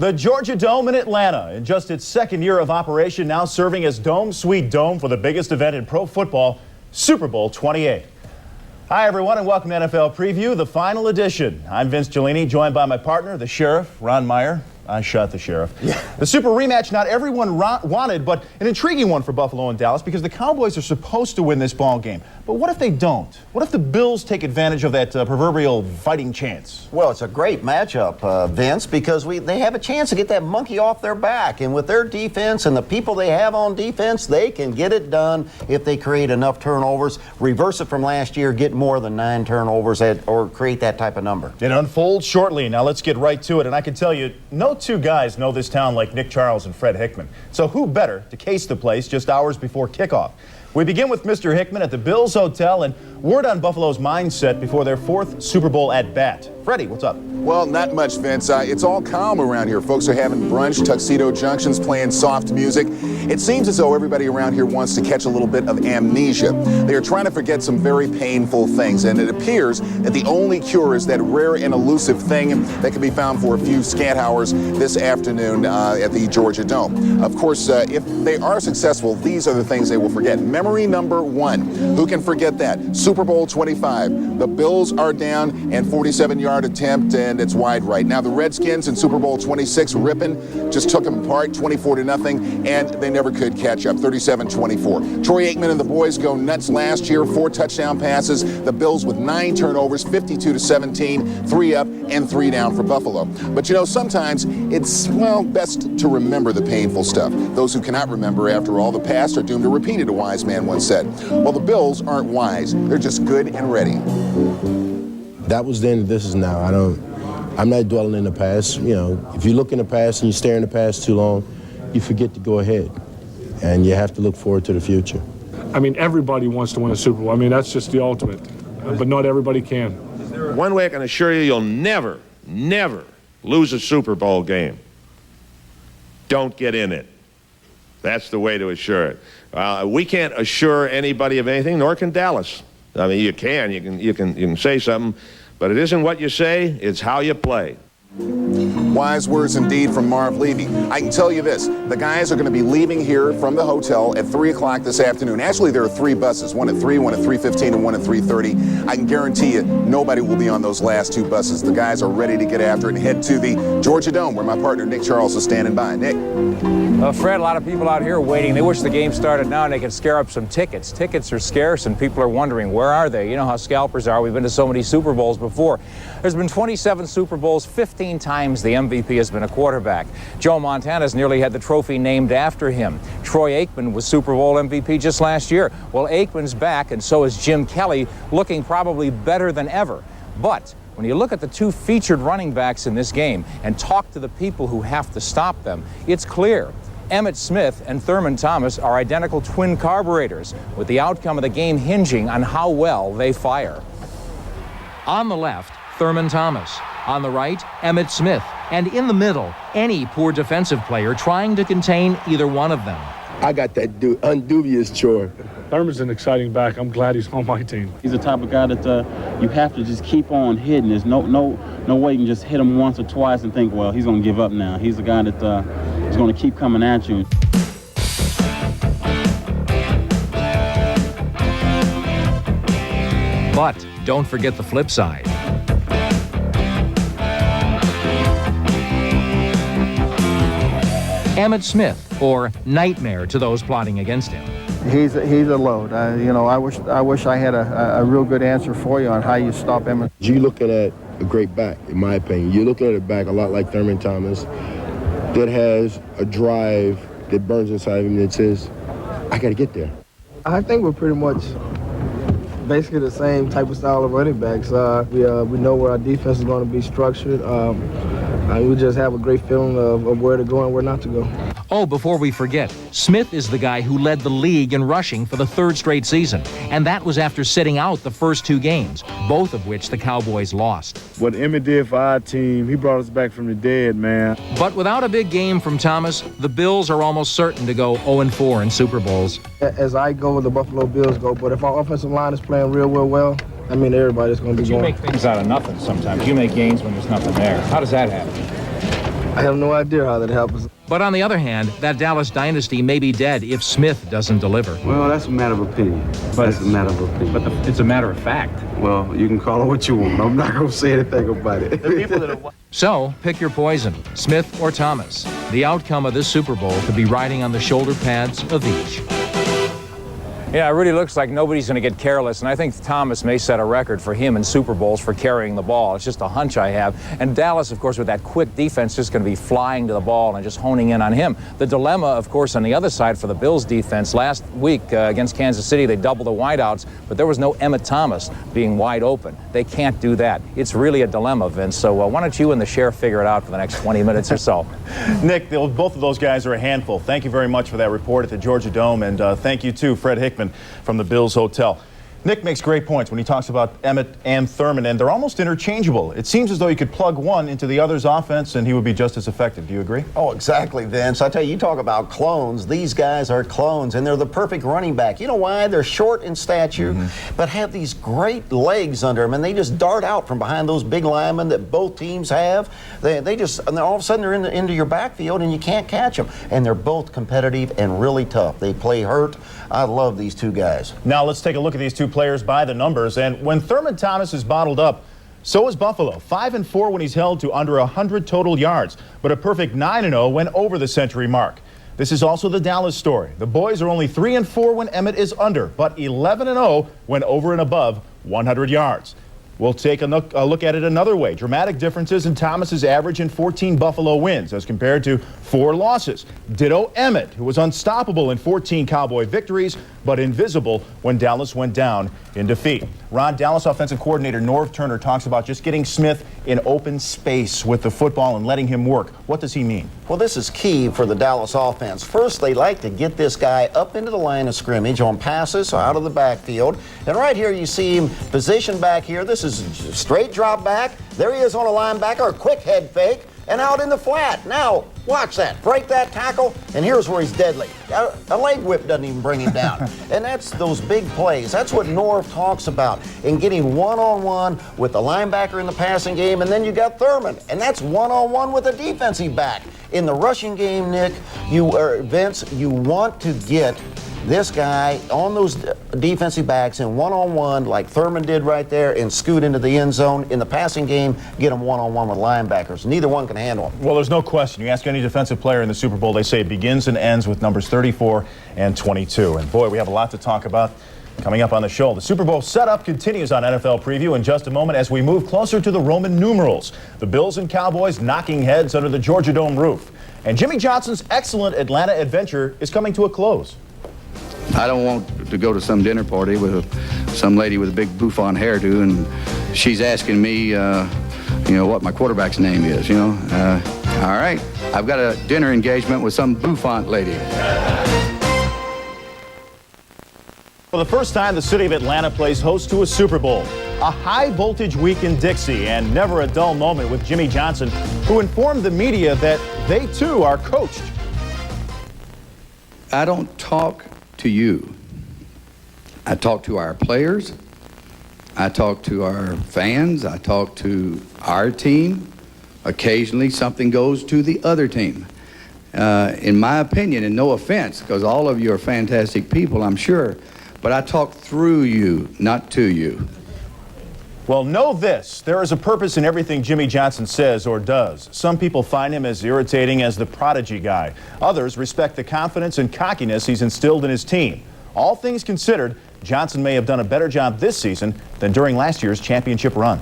The Georgia Dome in Atlanta, in just its second year of operation, now serving as Dome Sweet Dome for the biggest event in pro football, Super Bowl XXVIII. Hi, everyone, and welcome to NFL Preview, the final edition. I'm Vince Giolini, joined by my partner, the Sheriff, Ron Meyer. I shot the Sheriff. Yeah. The super rematch not everyone wanted, but an intriguing one for Buffalo and Dallas because the Cowboys are supposed to win this ball game. But what if they don't? What if the Bills take advantage of that proverbial fighting chance? Well, it's a great matchup, Vince, because they have a chance to get that monkey off their back. And with their defense and the people they have on defense, they can get it done if they create enough turnovers, reverse it from last year, get more than 9 turnovers, or create that type of number. It unfolds shortly. Now let's get right to it. And I can tell you, no two guys know this town like Nick Charles and Fred Hickman. So who better to case the place just hours before kickoff? We begin with Mr. Hickman at the Bills Hotel and word on Buffalo's mindset before their 4th Super Bowl at-bat. Freddie, what's up? Well, not much, Vince. It's all calm around here. Folks are having brunch, Tuxedo Junction's playing soft music. It seems as though everybody around here wants to catch a little bit of amnesia. They are trying to forget some very painful things, and it appears that the only cure is that rare and elusive thing that can be found for a few scant hours this afternoon at the Georgia Dome. Of course, if they are successful, these are the things they will forget. Memory number 1. Who can forget that? Super Bowl XXV. The Bills are down and 47-yard attempt, and it's wide right. Now the Redskins in Super Bowl XXVI, ripping, just took them apart 24-0, and they never could catch up, 37-24. Troy Aikman and the boys go nuts last year, 4 touchdown passes. The Bills with 9 turnovers, 52-17, 3 up and 3 down for Buffalo. But you know, sometimes it's, well, best to remember the painful stuff. Those who cannot remember, after all, the past are doomed to repeat it, a wise man once said. Well, the Bills aren't wise. They're just good and ready. That was then, this is now. I'm not dwelling in the past. You know, if you look in the past and you stare in the past too long, you forget to go ahead. And you have to look forward to the future. I mean, everybody wants to win a Super Bowl. I mean, that's just the ultimate. But not everybody can. One way I can assure you, you'll never, never lose a Super Bowl game. Don't get in it. That's the way to assure it. We can't assure anybody of anything, nor can Dallas. I mean, you can say something, but it isn't what you say, it's how you play. Wise words indeed from Marv Levy. I can tell you this, the guys are going to be leaving here from the hotel at 3 o'clock this afternoon. Actually, there are 3 buses, one at 3, one at 3:15, and one at 3:30. I can guarantee you nobody will be on those last 2 buses. The guys are ready to get after it and head to the Georgia Dome, where my partner Nick Charles is standing by. Nick? Fred, a lot of people out here waiting. They wish the game started now and they could scare up some tickets. Tickets are scarce and people are wondering, where are they? You know how scalpers are. We've been to so many Super Bowls before. There's been 27 Super Bowls, 15 times the MVP has been a quarterback. Joe Montana's nearly had the trophy named after him. Troy Aikman was Super Bowl MVP just last year. Well, Aikman's back, and so is Jim Kelly, looking probably better than ever. But when you look at the 2 featured running backs in this game and talk to the people who have to stop them, it's clear. Emmitt Smith and Thurman Thomas are identical twin carburetors, with the outcome of the game hinging on how well they fire. On the left, Thurman Thomas. On the right, Emmitt Smith. And in the middle, any poor defensive player trying to contain either one of them. I got that undubious chore. Thurman's an exciting back. I'm glad he's on my team. He's the type of guy that you have to just keep on hitting. There's no way you can just hit him once or twice and think, well, he's going to give up now. He's the guy that is going to keep coming at you. But don't forget the flip side. Emmitt Smith, or Nightmare to those plotting against him. He's a load. You know, I wish I had a real good answer for you on how you stop Emmitt. You're looking at a great back, in my opinion. You're looking at a back a lot like Thurman Thomas that has a drive that burns inside of him that says, I got to get there. I think we're pretty much basically the same type of style of running backs. We know where our defense is going to be structured. We just have a great feeling of where to go and where not to go. Oh, before we forget, Smith is the guy who led the league in rushing for the 3rd straight season. And that was after sitting out the first 2 games, both of which the Cowboys lost. What Emmett did for our team, he brought us back from the dead, man. But without a big game from Thomas, the Bills are almost certain to go 0-4 in Super Bowls. As I go, the Buffalo Bills go. But if our offensive line is playing real well, I mean, everybody's going to be going. You make things out of nothing sometimes. You make gains when there's nothing there. How does that happen? I have no idea how that happens. But on the other hand, that Dallas dynasty may be dead if Smith doesn't deliver. Well, that's a matter of opinion. That's a matter of opinion. But it's a matter of fact. Well, you can call it what you want. I'm not going to say anything about it. So, pick your poison, Smith or Thomas. The outcome of this Super Bowl could be riding on the shoulder pads of each. Yeah, it really looks like nobody's going to get careless, and I think Thomas may set a record for him in Super Bowls for carrying the ball. It's just a hunch I have. And Dallas, of course, with that quick defense, just going to be flying to the ball and just honing in on him. The dilemma, of course, on the other side for the Bills defense, last week against Kansas City, they doubled the wideouts, but there was no Emmett Thomas being wide open. They can't do that. It's really a dilemma, Vince. So why don't you and the sheriff figure it out for the next 20 minutes or so? Nick, both of those guys are a handful. Thank you very much for that report at the Georgia Dome, and thank you, too, Fred Hickman from the Bills Hotel. Nick makes great points when he talks about Emmett and Thurman, and they're almost interchangeable. It seems as though you could plug one into the other's offense and he would be just as effective. Do you agree? Oh, exactly, Vince. I tell you, you talk about clones. These guys are clones, and they're the perfect running back. You know why? They're short in stature, but have these great legs under them, and they just dart out from behind those big linemen that both teams have. They just, and all of a sudden they're into your backfield, and you can't catch them. And they're both competitive and really tough. They play hurt. I love these two guys. Now let's take a look at these two players by the numbers. And when Thurman Thomas is bottled up, so is Buffalo. 5-4 when he's held to under 100 total yards, but a perfect 9-0 when over the century mark. This is also the Dallas story. The boys are only 3-4 when Emmett is under, but 11-0 when over and above 100 yards. We'll take a look at it another way. Dramatic differences in Thomas's average in 14 Buffalo wins as compared to 4 losses. Ditto Emmett, who was unstoppable in 14 Cowboy victories, but invisible when Dallas went down in defeat. Ron, Dallas offensive coordinator Norv Turner talks about just getting Smith in open space with the football and letting him work. What does he mean? Well, this is key for the Dallas offense. First, they like to get this guy up into the line of scrimmage on passes out of the backfield. And right here you see him positioned back here. This is straight drop back. There he is on a linebacker, a quick head fake, and out in the flat. Now, watch that. Break that tackle, and here's where he's deadly. A leg whip doesn't even bring him down. And that's those big plays. That's what Norv talks about, in getting one-on-one with the linebacker in the passing game, and then you got Thurman, and that's one-on-one with a defensive back. In the rushing game, Nick, Vince, you want to get this guy on those defensive backs in one-on-one like Thurman did right there and scoot into the end zone. In the passing game, get him one-on-one with linebackers. Neither one can handle him. Well, there's no question. You ask any defensive player in the Super Bowl, they say it begins and ends with numbers 34 and 22. And boy, we have a lot to talk about coming up on the show. The Super Bowl setup continues on NFL Preview in just a moment as we move closer to the Roman numerals. The Bills and Cowboys knocking heads under the Georgia Dome roof. And Jimmy Johnson's excellent Atlanta adventure is coming to a close. I don't want to go to some dinner party with some lady with a big bouffant hairdo, and she's asking me, what my quarterback's name is, All right, I've got a dinner engagement with some bouffant lady. For the first time, the city of Atlanta plays host to a Super Bowl. A high-voltage week in Dixie, and never a dull moment with Jimmy Johnson, who informed the media that they, too, are coached. I don't talk to you. I talk to our players. I talk to our fans. I talk to our team. Occasionally, something goes to the other team. In my opinion, and no offense, because all of you are fantastic people, I'm sure, but I talk through you, not to you. Well, know this. There is a purpose in everything Jimmy Johnson says or does. Some people find him as irritating as the prodigy guy. Others respect the confidence and cockiness he's instilled in his team. All things considered, Johnson may have done a better job this season than during last year's championship run.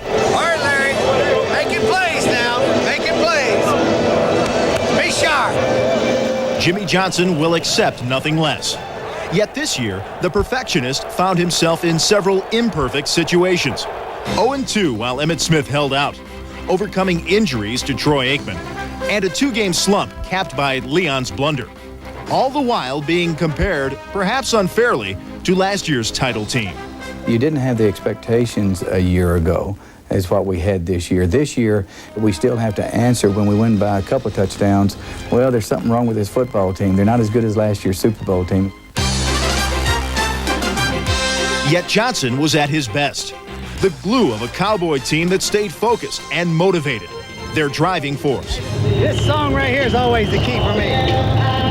All right, Larry. Making plays now. Making plays. Be sharp. Jimmy Johnson will accept nothing less. Yet this year, the perfectionist found himself in several imperfect situations. 0-2 while Emmitt Smith held out, overcoming injuries to Troy Aikman, and a 2-game slump capped by Leon's blunder. All the while being compared, perhaps unfairly, to last year's title team. You didn't have the expectations a year ago as what we had this year. This year, we still have to answer when we win by a couple of touchdowns. Well, there's something wrong with this football team. They're not as good as last year's Super Bowl team. Yet Johnson was at his best. The glue of a Cowboy team that stayed focused and motivated. their driving force. This song right here is always the key for me.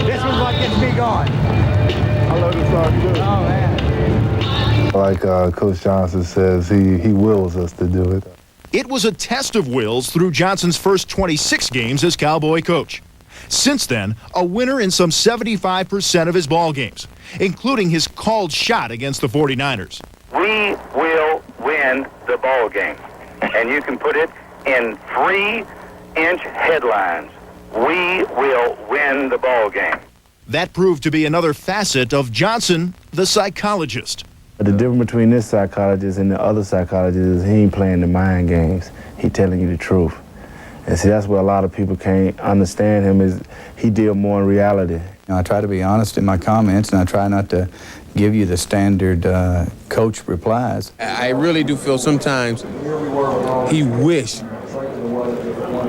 This one's what gets me going. I love this song too. Oh, man. Like Coach Johnson says, he wills us to do it. It was a test of wills through Johnson's first 26 games as Cowboy coach. Since then, a winner in some 75% of his ball games, including his called shot against the 49ers. We will win the ball game, and you can put it in 3-inch headlines. We will win the ball game. That proved to be another facet of Johnson, the psychologist. The difference between this psychologist and the other psychologist is he ain't playing the mind games. He telling you the truth. And see, that's where a lot of people can't understand him, is he deal more in reality. I try to be honest in my comments, and I try not to give you the standard coach replies. I really do feel sometimes he wish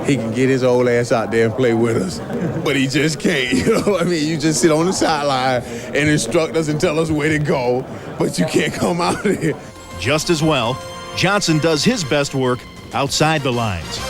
he can get his old ass out there and play with us, but he just can't. You know, I mean, you just sit on the sideline and instruct us and tell us where to go, but you can't come out here. Just as well, Johnson does his best work outside the lines.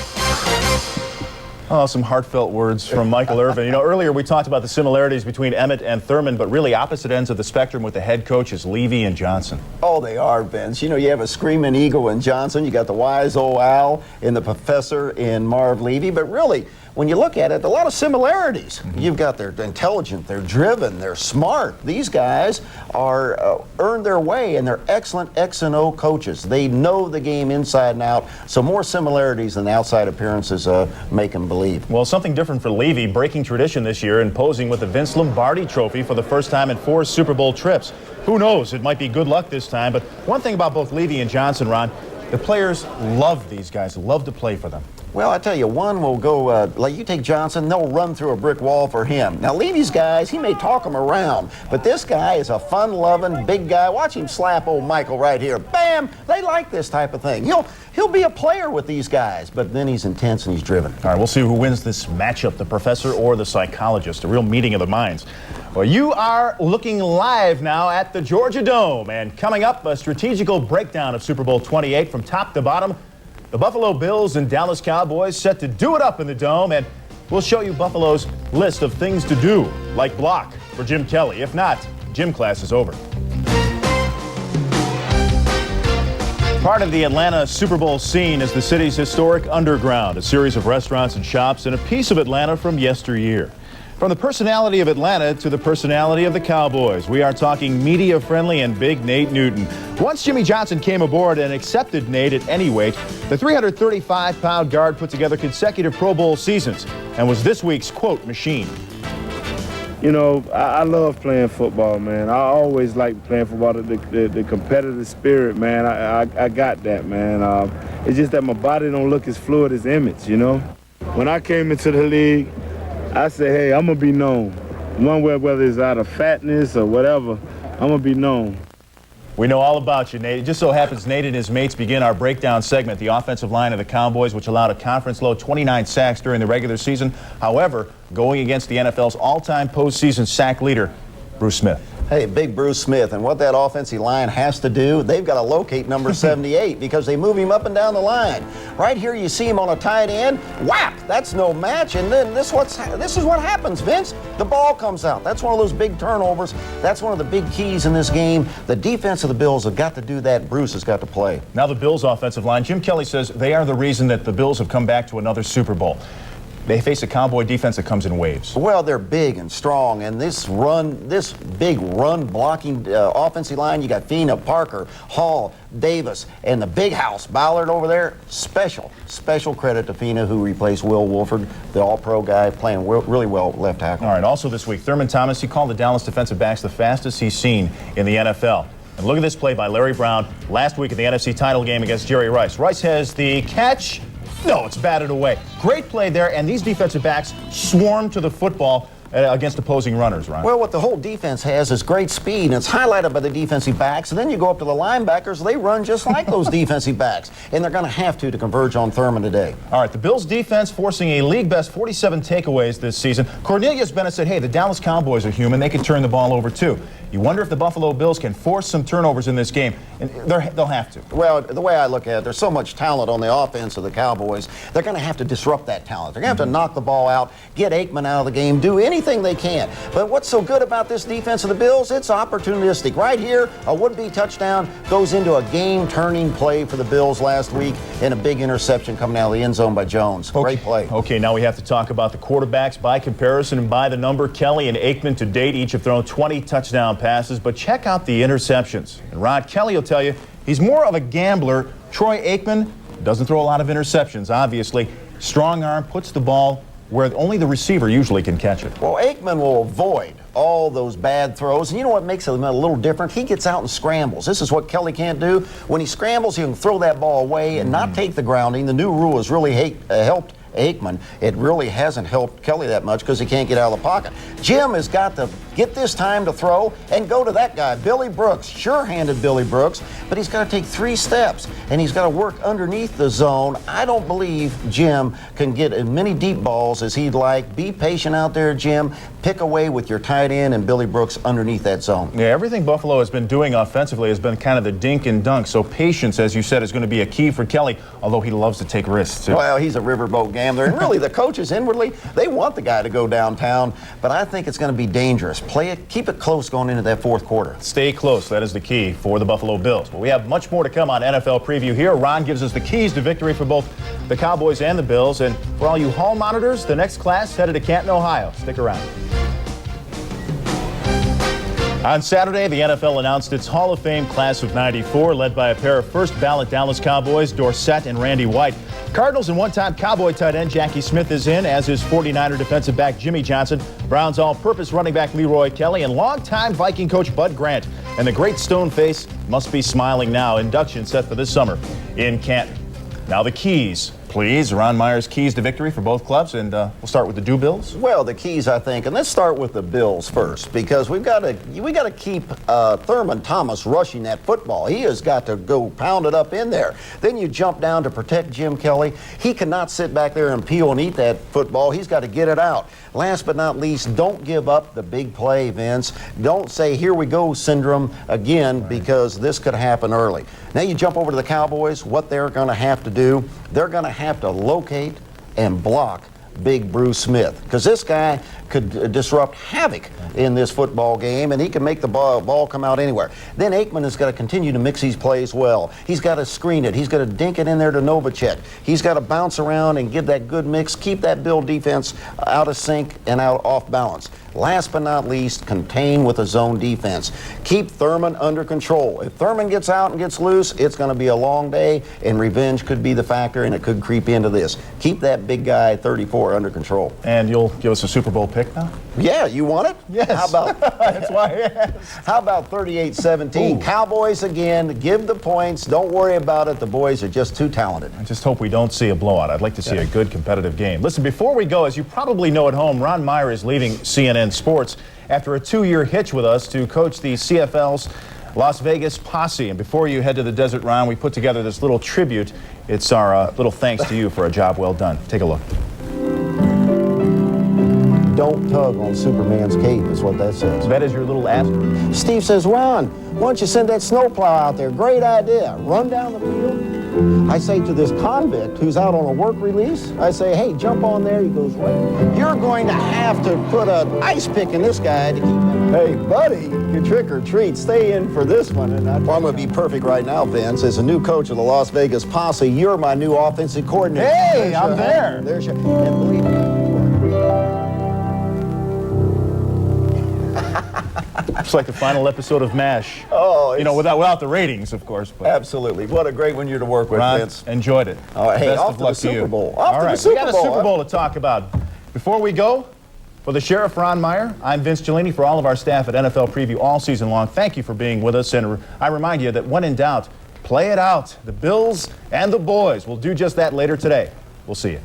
Oh, some heartfelt words from Michael Irvin. You know, earlier we talked about the similarities between Emmett and Thurman, but really opposite ends of the spectrum with the head coaches, Levy and Johnson. Oh, they are, Vince. You know, you have a screaming eagle in Johnson. You got the wise old owl in the professor in Marv Levy. But really, when you look at it, a lot of similarities. You've got they're intelligent, they're driven, they're smart. These guys are earned their way, and they're excellent X and O coaches. They know the game inside and out. So more similarities than the outside appearances make them believe. Well, something different for Levy, breaking tradition this year and posing with the Vince Lombardi Trophy for the first time in 4 Super Bowl trips. Who knows? It might be good luck this time. But one thing about both Levy and Johnson, Ron, the players love these guys, love to play for them. Well, I tell you, one will go, like you take Johnson, they'll run through a brick wall for him. Now, Levy's guys, he may talk them around, but this guy is a fun-loving, big guy. Watch him slap old Michael right here. Bam! They like this type of thing. He'll be a player with these guys, but then he's intense and he's driven. All right, we'll see who wins this matchup, the professor or the psychologist, a real meeting of the minds. Well, you are looking live now at the Georgia Dome, and coming up, a strategical breakdown of Super Bowl XXVIII from top to bottom. The Buffalo Bills and Dallas Cowboys set to do it up in the Dome, and we'll show you Buffalo's list of things to do, like block for Jim Kelly. If not, gym class is over. Part of the Atlanta Super Bowl scene is the city's historic underground, a series of restaurants and shops, and a piece of Atlanta from yesteryear. From the personality of Atlanta to the personality of the Cowboys, we are talking media-friendly and big Nate Newton. Once Jimmy Johnson came aboard and accepted Nate at any weight, the 335-pound guard put together consecutive Pro Bowl seasons and was this week's quote machine. You know, I love playing football, man. I always like playing football, the competitive spirit, man. I got that, man. It's just that my body don't look as fluid as Emmett's, you know. When I came into the league, I said, hey, I'm going to be known. One way, whether it's out of fatness or whatever, I'm going to be known. We know all about you, Nate. It just so happens Nate and his mates begin our breakdown segment, the offensive line of the Cowboys, which allowed a conference-low 29 sacks during the regular season. However, going against the NFL's all-time postseason sack leader, Bruce Smith. Hey, big Bruce Smith, and what that offensive line has to do, they've got to locate number 78 because they move him up and down the line. Right here you see him on a tight end, whap, that's no match, and then this is what happens, Vince. The ball comes out. That's one of those big turnovers. That's one of the big keys in this game. The defense of the Bills have got to do that. Bruce has got to play. Now the Bills' offensive line, Jim Kelly says they are the reason that the Bills have come back to another Super Bowl. They face a Cowboy defense that comes in waves. Well, they're big and strong, and this big run blocking offensive line, you got Fina, Parker, Hall, Davis, and the big house, Ballard over there. Special credit to Fina, who replaced Will Wolford, the all-pro guy, playing really well left tackle. All right, also this week, Thurman Thomas, he called the Dallas defensive backs the fastest he's seen in the NFL. And look at this play by Larry Brown last week in the NFC title game against Jerry Rice. Rice has the catch. No, it's batted away. Great play there, and these defensive backs swarm to the football. against opposing runners, Ron? Well, what the whole defense has is great speed, and it's highlighted by the defensive backs. And then you go up to the linebackers, they run just like those defensive backs. And they're going to have to converge on Thurman today. All right, the Bills' defense forcing a league-best 47 takeaways this season. Cornelius Bennett said, hey, the Dallas Cowboys are human. They can turn the ball over, too. You wonder if the Buffalo Bills can force some turnovers in this game. And they'll have to. Well, the way I look at it, there's so much talent on the offense of the Cowboys. They're going to have to disrupt that talent. They're going to have to knock the ball out, get Aikman out of the game, do anything they can. But what's so good about this defense of the Bills? It's opportunistic. Right here, a would-be touchdown goes into a game-turning play for the Bills last week, and a big interception coming out of the end zone by Jones. Okay. Great play. Okay, now we have to talk about the quarterbacks by comparison and by the number. Kelly and Aikman to date each have thrown 20 touchdown passes, but check out the interceptions. And Rod Kelly will tell you he's more of a gambler. Troy Aikman doesn't throw a lot of interceptions, obviously. Strong arm, puts the ball where only the receiver usually can catch it. Well, Aikman will avoid all those bad throws. And you know what makes him a little different? He gets out and scrambles. This is what Kelly can't do. When he scrambles, he can throw that ball away and not take the grounding. The new rule has really helped Aikman. It really hasn't helped Kelly that much because he can't get out of the pocket. Jim has got to get this time to throw and go to that guy, Billy Brooks. Sure-handed Billy Brooks, but he's got to take 3 steps, and he's got to work underneath the zone. I don't believe Jim can get as many deep balls as he'd like. Be patient out there, Jim. Pick away with your tight end and Billy Brooks underneath that zone. Yeah, everything Buffalo has been doing offensively has been kind of the dink and dunk, so patience, as you said, is going to be a key for Kelly, although he loves to take risks, too. Well, he's a riverboat gambler, and really the coaches inwardly, they want the guy to go downtown, but I think it's going to be dangerous. Play it, keep it close going into that fourth quarter. Stay close, that is the key for the Buffalo Bills. But we have much more to come on NFL Preview here. Ron gives us the keys to victory for both the Cowboys and the Bills, and for all you hall monitors, the next class headed to Canton, Ohio. Stick around. On Saturday, the NFL announced its Hall of Fame class of '94, led by a pair of first-ballot Dallas Cowboys, Dorsett and Randy White. Cardinals and one-time Cowboy tight end Jackie Smith is in, as is 49er defensive back Jimmy Johnson, Browns all-purpose running back Leroy Kelly, and longtime Viking coach Bud Grant. And the great stone face must be smiling now. Induction set for this summer in Canton. Now the keys, please. Ron Meyer's keys to victory for both clubs, and we'll start with the Dew Bills. Well, the keys, I think, and let's start with the Bills first, because we got to keep Thurman Thomas rushing that football. He has got to go pound it up in there. Then you jump down to protect Jim Kelly. He cannot sit back there and peel and eat that football. He's got to get it out. Last but not least, don't give up the big play, Vince. Don't say, here we go, syndrome again, because this could happen early. Now you jump over to the Cowboys, what they're going to have to do, they're going to have to locate and block Big Bruce Smith, because this guy could disrupt havoc in this football game, and he can make the ball come out anywhere. Then Aikman has got to continue to mix these plays well. He's got to screen it. He's got to dink it in there to Novacek. He's got to bounce around and give that good mix, keep that Bill defense out of sync and out off balance. Last but not least, contain with a zone defense. Keep Thurman under control. If Thurman gets out and gets loose, it's going to be a long day, and revenge could be the factor, and it could creep into this. Keep that big guy, 34, under control. And you'll give us a Super Bowl pick now? Yeah, you want it? Yes. How about that's why I asked. How about 38-17? Cowboys again, give the points. Don't worry about it. The boys are just too talented. I just hope we don't see a blowout. I'd like to see a good competitive game. Listen, before we go, as you probably know at home, Ron Meyer is leaving CNN Sports after a 2-year hitch with us to coach the CFL's Las Vegas Posse. And before you head to the desert, Ron, we put together this little tribute. It's our little thanks to you for a job well done. Take a look. Don't tug on Superman's cape is what that says. That is your little asterisk. Steve says, Ron, why don't you send that snowplow out there? Great idea. Run down the field. I say to this convict who's out on a work release, I say, hey, jump on there. He goes, right. You're going to have to put an ice pick in this guy to keep him. Hey, buddy, your trick or treat. Stay in for this one. And I'm going to be perfect right now, Vince. As a new coach of the Las Vegas Posse, you're my new offensive coordinator. Hey, I'm there. There's your, and believe me, it's like the final episode of MASH. Oh, you know, without the ratings, of course. But. Absolutely. What a great one you're to work with, Ron, Vince. Enjoyed it. All right, hey, Best off of to luck the Super Bowl. All right, we got a Super Bowl huh? to talk about. Before we go, for the Sheriff Ron Meyer, I'm Vince Cellini. For all of our staff at NFL Preview all season long, thank you for being with us. And I remind you that when in doubt, play it out. The Bills and the boys will do just that later today. We'll see you.